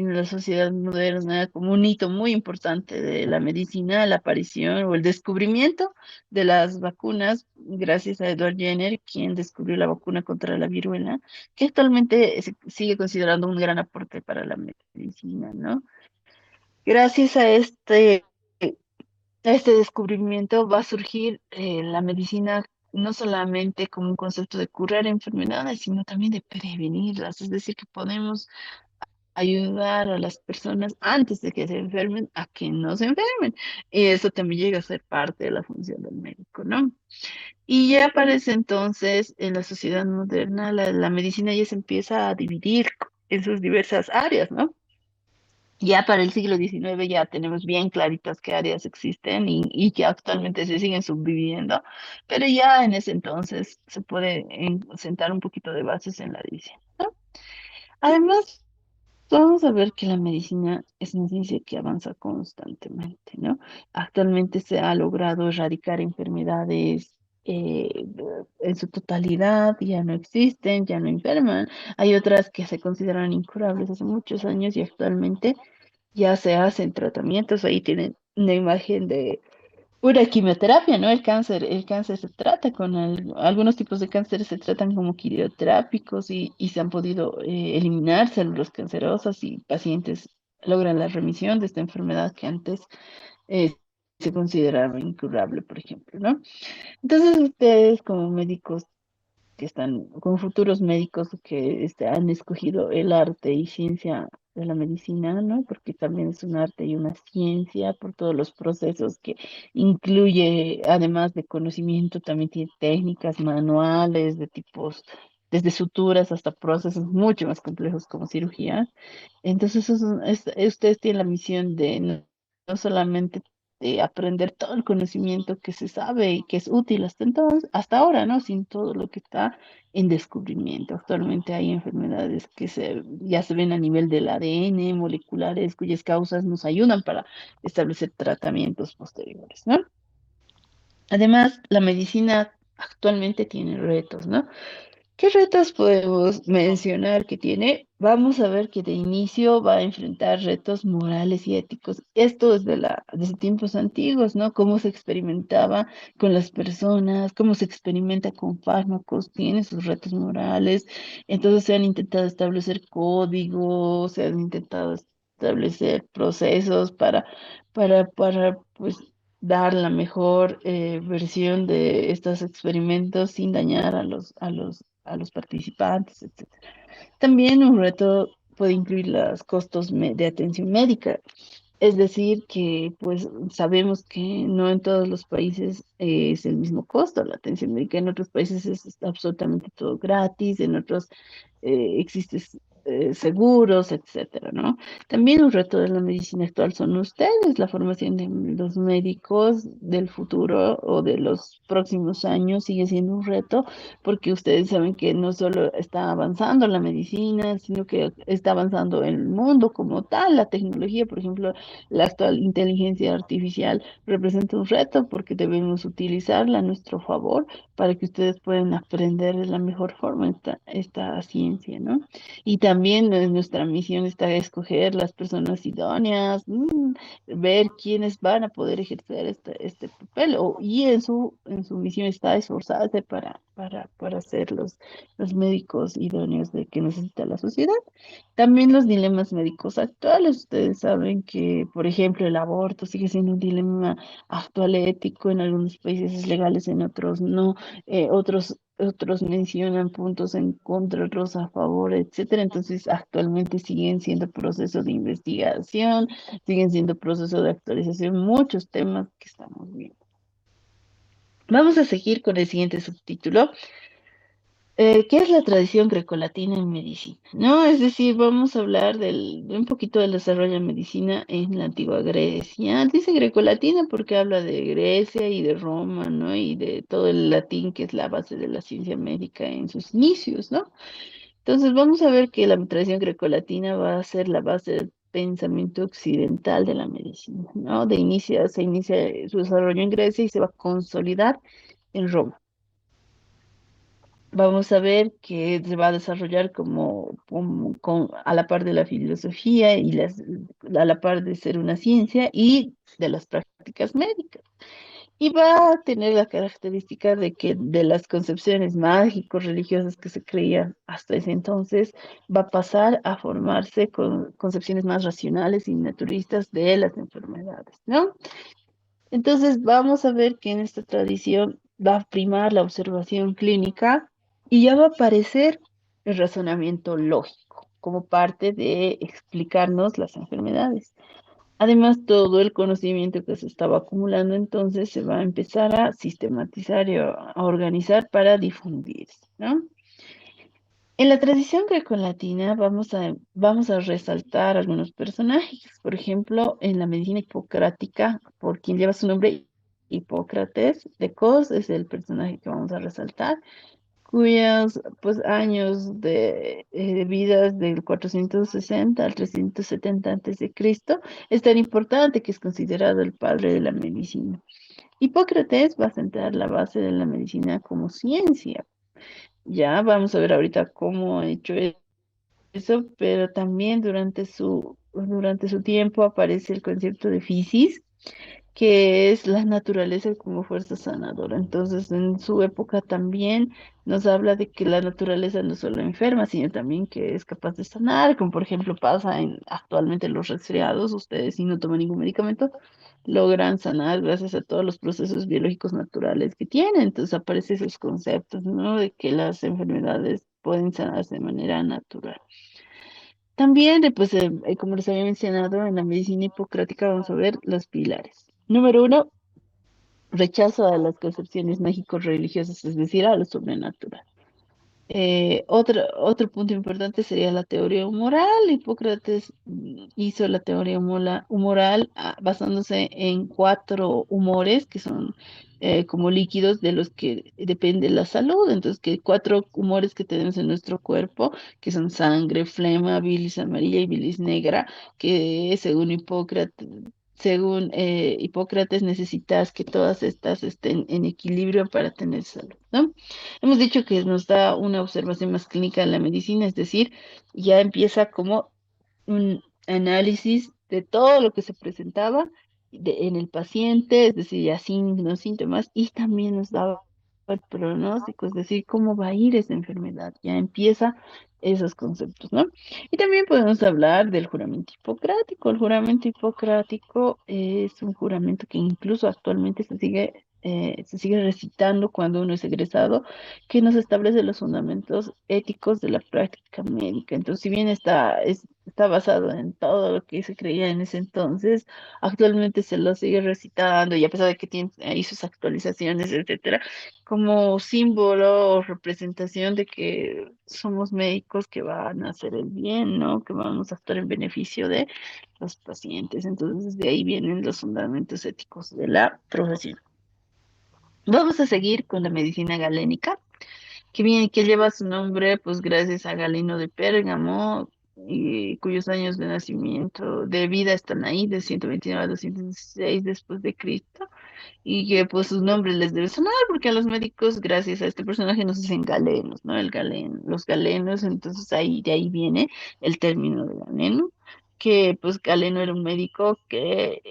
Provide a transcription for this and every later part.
en la sociedad moderna como un hito muy importante de la medicina, la aparición o el descubrimiento de las vacunas, gracias a Edward Jenner, quien descubrió la vacuna contra la viruela, que actualmente se sigue considerando un gran aporte para la medicina, ¿no? Gracias a este descubrimiento va a surgir la medicina no solamente como un concepto de curar enfermedades, sino también de prevenirlas, es decir, que podemos ayudar a las personas antes de que se enfermen a que no se enfermen. Y eso también llega a ser parte de la función del médico, ¿no? Y ya aparece entonces en la sociedad moderna, la medicina ya se empieza a dividir en sus diversas áreas, ¿no? Ya para el siglo XIX ya tenemos bien claritas qué áreas existen y que actualmente se siguen subdividiendo, pero ya en ese entonces se puede sentar un poquito de bases en la división, ¿no? Además, vamos a ver que la medicina es una ciencia que avanza constantemente, ¿no? Actualmente se ha logrado erradicar enfermedades en su totalidad, ya no existen, ya no enferman. Hay otras que se consideran incurables hace muchos años y actualmente ya se hacen tratamientos. Ahí tienen una imagen de una quimioterapia, ¿no? El cáncer se trata con algunos tipos de cáncer se tratan como quimioterápicos y se han podido eliminar células cancerosas y pacientes logran la remisión de esta enfermedad que antes eh, se consideraba incurable, por ejemplo, ¿no? Entonces ustedes como médicos que están con futuros médicos que han escogido el arte y ciencia de la medicina, ¿no? Porque también es un arte y una ciencia por todos los procesos que incluye, además de conocimiento, también tiene técnicas manuales de tipos, desde suturas hasta procesos mucho más complejos como cirugía. Entonces, ustedes tienen la misión de no solamente de aprender todo el conocimiento que se sabe y que es útil hasta entonces, hasta ahora, ¿no? Sin todo lo que está en descubrimiento. Actualmente hay enfermedades que ya se ven a nivel del ADN, moleculares, cuyas causas nos ayudan para establecer tratamientos posteriores, ¿no? Además, la medicina actualmente tiene retos, ¿no? ¿Qué retos podemos mencionar que tiene? Vamos a ver que de inicio va a enfrentar retos morales y éticos. Esto desde tiempos antiguos, ¿no? Cómo se experimentaba con las personas, cómo se experimenta con fármacos, tiene sus retos morales. Entonces se han intentado establecer códigos, se han intentado establecer procesos para pues, dar la mejor versión de estos experimentos sin dañar a los participantes, etcétera. También un reto puede incluir los costos de atención médica. Es decir, que pues sabemos que no en todos los países es el mismo costo la atención médica. En otros países es absolutamente todo gratis, en otros existe seguros, etcétera, ¿no? También un reto de la medicina actual son ustedes, la formación de los médicos del futuro o de los próximos años sigue siendo un reto porque ustedes saben que no solo está avanzando la medicina, sino que está avanzando el mundo como tal, la tecnología, por ejemplo, la actual inteligencia artificial representa un reto porque debemos utilizarla a nuestro favor para que ustedes puedan aprender de la mejor forma esta ciencia, ¿no? Y también nuestra misión está escoger las personas idóneas, ver quiénes van a poder ejercer este papel, y en su misión está esforzarse para ser los médicos idóneos de que necesita la sociedad. También los dilemas médicos actuales. Ustedes saben que, por ejemplo, el aborto sigue siendo un dilema actual ético. En algunos países es legales, en otros no. Otros mencionan puntos en contra, otros a favor, etcétera. Entonces, actualmente siguen siendo procesos de investigación, siguen siendo procesos de actualización, muchos temas que estamos viendo. Vamos a seguir con el siguiente subtítulo. ¿Qué es la tradición grecolatina en medicina? ¿No? Es decir, vamos a hablar de un poquito del desarrollo de medicina en la antigua Grecia. Dice grecolatina porque habla de Grecia y de Roma, ¿no? Y de todo el latín que es la base de la ciencia médica en sus inicios, ¿no? Entonces vamos a ver que la tradición grecolatina va a ser la base del pensamiento occidental de la medicina, ¿no? Se inicia su desarrollo en Grecia y se va a consolidar en Roma. vamos a ver que se va a desarrollar a la par de la filosofía y a la par de ser una ciencia y de las prácticas médicas. Y va a tener la característica de que de las concepciones mágicos religiosas que se creían hasta ese entonces, va a pasar a formarse con concepciones más racionales y naturistas de las enfermedades, ¿no? Entonces vamos a ver que en esta tradición va a primar la observación clínica y ya va a aparecer el razonamiento lógico como parte de explicarnos las enfermedades. Además, todo el conocimiento que se estaba acumulando entonces se va a empezar a sistematizar y a organizar para difundirse, ¿no? En la tradición grecolatina vamos a resaltar algunos personajes. Por ejemplo, en la medicina hipocrática, por quien lleva su nombre, Hipócrates de Cos es el personaje que vamos a resaltar, cuyos pues, años de vida del 460 al 370 antes de Cristo es tan importante que es considerado el padre de la medicina. Hipócrates va a sentar la base de la medicina como ciencia. Ya vamos a ver ahorita cómo ha hecho eso, pero también durante su tiempo aparece el concepto de fisis, que es la naturaleza como fuerza sanadora. Entonces, en su época también nos habla de que la naturaleza no solo enferma, sino también que es capaz de sanar, como por ejemplo pasa actualmente los resfriados, ustedes si no toman ningún medicamento, logran sanar gracias a todos los procesos biológicos naturales que tienen. Entonces aparecen esos conceptos, ¿no? De que las enfermedades pueden sanarse de manera natural. También, como les había mencionado, en la medicina hipocrática vamos a ver los pilares. Número uno, rechazo a las concepciones mágico-religiosas, es decir, a lo sobrenatural. Otro punto importante sería la teoría humoral. Hipócrates hizo la teoría humoral basándose en cuatro humores que son como líquidos de los que depende la salud. Entonces, que cuatro humores que tenemos en nuestro cuerpo, que son sangre, flema, bilis amarilla y bilis negra, que según Hipócrates necesitas que todas estas estén en equilibrio para tener salud, ¿no? Hemos dicho que nos da una observación más clínica de la medicina, es decir, ya empieza como un análisis de todo lo que se presentaba en el paciente, es decir, ya signos, síntomas, y también nos daba el pronóstico, es decir, cómo va a ir esa enfermedad. Ya empieza esos conceptos, ¿no? Y también podemos hablar del juramento hipocrático. El juramento hipocrático es un juramento que incluso actualmente se sigue recitando cuando uno es egresado, que nos establece los fundamentos éticos de la práctica médica. Entonces, si bien está basado en todo lo que se creía en ese entonces, actualmente se lo sigue recitando y a pesar de que tiene ahí sus actualizaciones, etcétera, como símbolo o representación de que somos médicos que van a hacer el bien, ¿no? Que vamos a actuar en beneficio de los pacientes. Entonces, de ahí vienen los fundamentos éticos de la profesión. Vamos a seguir con la medicina galénica, que lleva su nombre, pues gracias a Galeno de Pérgamo, y cuyos años de nacimiento, de vida están ahí, de 129 a 216 después de Cristo, y que pues sus nombres les debe sonar, porque a los médicos, gracias a este personaje, nos dicen galenos, ¿no? Los galenos, entonces de ahí viene el término de galeno, que pues Galeno era un médico que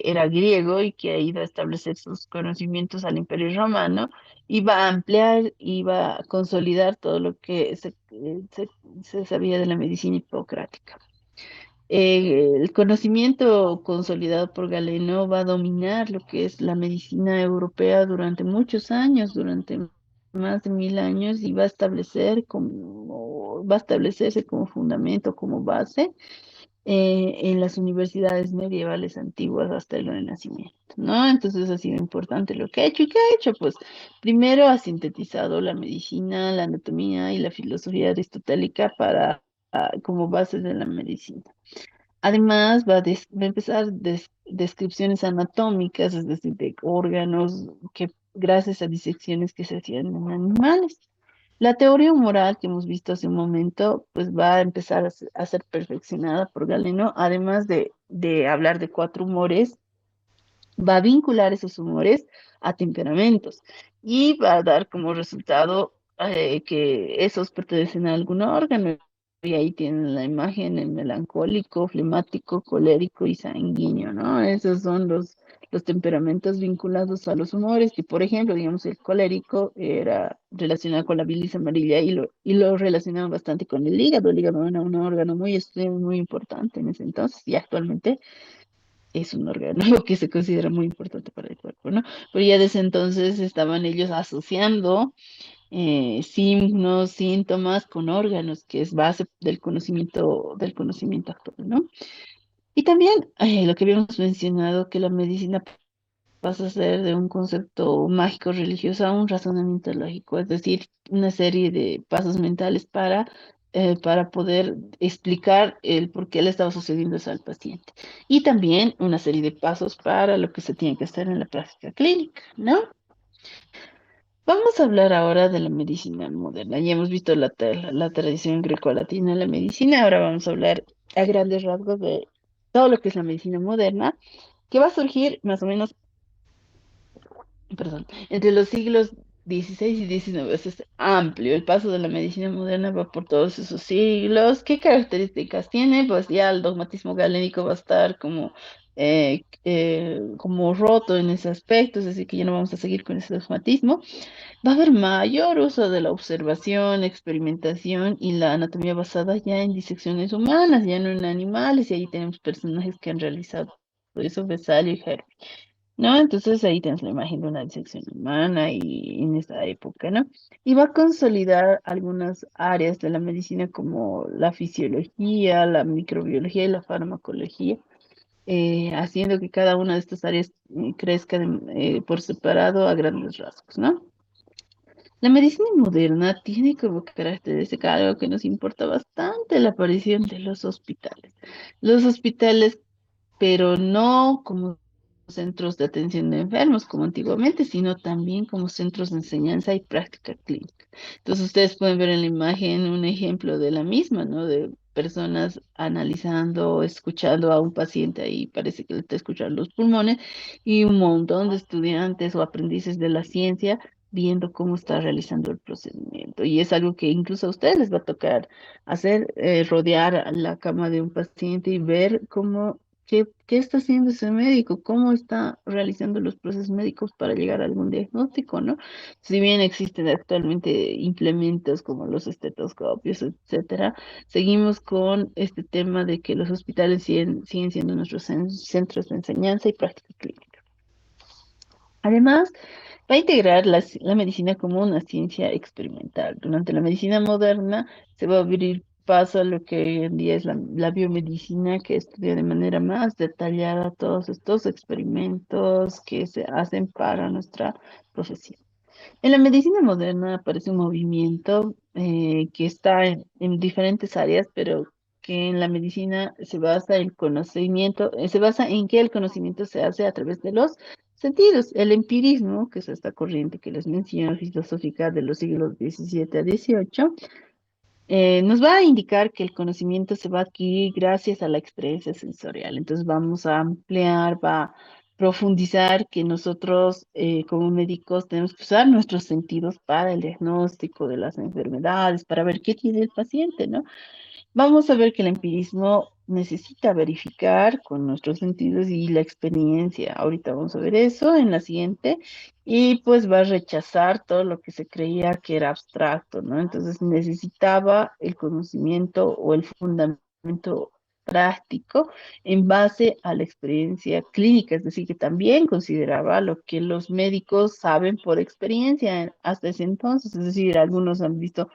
era griego y que ha ido a establecer sus conocimientos al Imperio Romano, iba a ampliar, iba a consolidar todo lo que se sabía de la medicina hipocrática. El conocimiento consolidado por Galeno va a dominar lo que es la medicina europea durante muchos años, durante más de 1000 años, y va a establecerse como fundamento, como base en las universidades medievales antiguas hasta el Renacimiento, ¿no? Entonces ha sido importante lo que ha hecho. ¿Y qué ha hecho? Pues primero ha sintetizado la medicina, la anatomía y la filosofía aristotélica como bases de la medicina. Además, va a empezar descripciones anatómicas, es decir, de órganos que gracias a disecciones que se hacían en animales. La teoría humoral que hemos visto hace un momento, pues va a empezar a ser perfeccionada por Galeno, además de hablar de cuatro humores, va a vincular esos humores a temperamentos y va a dar como resultado que esos pertenecen a algún órgano. Y ahí tienen la imagen, el melancólico, flemático, colérico y sanguíneo, ¿no? Esos son los temperamentos vinculados a los humores. Y, por ejemplo, digamos, el colérico era relacionado con la bilis amarilla y lo relacionaban bastante con el hígado. El hígado era un órgano muy extremo, muy importante en ese entonces y actualmente es un órgano que se considera muy importante para el cuerpo, ¿no? Pero ya desde entonces estaban ellos asociando signos, síntomas con órganos, que es base del conocimiento actual, ¿no? Y también lo que habíamos mencionado, que la medicina pasa a ser de un concepto mágico religioso a un razonamiento lógico, es decir, una serie de pasos mentales para poder explicar el por qué le estaba sucediendo eso al paciente. Y también una serie de pasos para lo que se tiene que hacer en la práctica clínica, ¿no? Vamos a hablar ahora de la medicina moderna. Ya hemos visto la tradición grecolatina de la medicina. Ahora vamos a hablar a grandes rasgos de todo lo que es la medicina moderna, que va a surgir más o menos, perdón, entre los siglos XVI y XIX. Es amplio. El paso de la medicina moderna va por todos esos siglos. ¿Qué características tiene? Pues ya el dogmatismo galénico va a estar como roto en ese aspecto, es decir, que ya no vamos a seguir con ese dogmatismo. Va a haber mayor uso de la observación, experimentación y la anatomía basada ya en disecciones humanas, ya no en animales, y ahí tenemos personajes que han realizado eso, Vesalio y Hervey, ¿no? Entonces ahí tenemos la imagen de una disección humana y en esa época, ¿no? Y va a consolidar algunas áreas de la medicina como la fisiología, la microbiología y la farmacología, haciendo que cada una de estas áreas crezca por separado a grandes rasgos, ¿no? La medicina moderna tiene como característica algo que nos importa bastante, la aparición de los hospitales. Los hospitales, pero no como centros de atención de enfermos como antiguamente, sino también como centros de enseñanza y práctica clínica. Entonces ustedes pueden ver en la imagen un ejemplo de la misma, ¿no? De personas analizando, escuchando a un paciente ahí, parece que le está escuchando los pulmones, y un montón de estudiantes o aprendices de la ciencia viendo cómo está realizando el procedimiento. Y es algo que incluso a ustedes les va a tocar hacer, rodear a la cama de un paciente y ver qué está haciendo ese médico, cómo está realizando los procesos médicos para llegar a algún diagnóstico, ¿no? Si bien existen actualmente implementos como los estetoscopios, etcétera, seguimos con este tema de que los hospitales siguen siendo nuestros centros de enseñanza y práctica clínica. Además, va a integrar la medicina como una ciencia experimental. Durante la medicina moderna se va a abrir paso a lo que hoy en día es la biomedicina, que estudia de manera más detallada todos estos experimentos que se hacen para nuestra profesión. En la medicina moderna aparece un movimiento que está en diferentes áreas, pero que en la medicina se basa en que el conocimiento se hace a través de los sentidos. El empirismo, que es esta corriente que les menciono, filosófica de los siglos XVII a XVIII, nos va a indicar que el conocimiento se va a adquirir gracias a la experiencia sensorial. Entonces vamos a ampliar, va a profundizar que nosotros como médicos tenemos que usar nuestros sentidos para el diagnóstico de las enfermedades, para ver qué tiene el paciente, ¿no? Vamos a ver que el empirismo necesita verificar con nuestros sentidos y la experiencia. Ahorita vamos a ver eso en la siguiente. Y pues va a rechazar todo lo que se creía que era abstracto, ¿no? Entonces necesitaba el conocimiento o el fundamento práctico en base a la experiencia clínica, es decir, que también consideraba lo que los médicos saben por experiencia hasta ese entonces, es decir, algunos han visto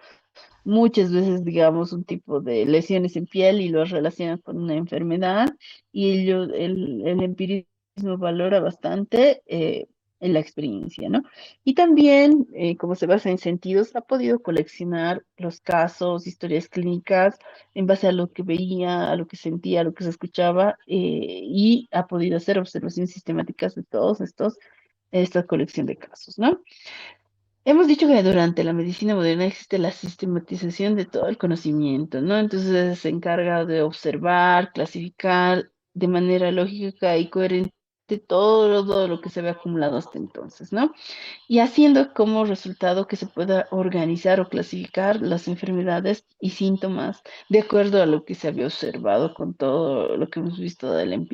muchas veces, digamos, un tipo de lesiones en piel y lo relacionan con una enfermedad y el empirismo valora bastante en la experiencia, ¿no? Y también, como se basa en sentidos, ha podido coleccionar los casos, historias clínicas en base a lo que veía, a lo que sentía, a lo que se escuchaba y ha podido hacer observaciones sistemáticas de esta colección de casos, ¿no? Hemos dicho que durante la medicina moderna existe la sistematización de todo el conocimiento, ¿no? Entonces se encarga de observar, clasificar de manera lógica y coherente detecte todo lo que se había acumulado hasta entonces, ¿no? Y haciendo como resultado que se pueda organizar o clasificar las enfermedades y síntomas de acuerdo a lo que se había observado con todo lo que hemos visto de la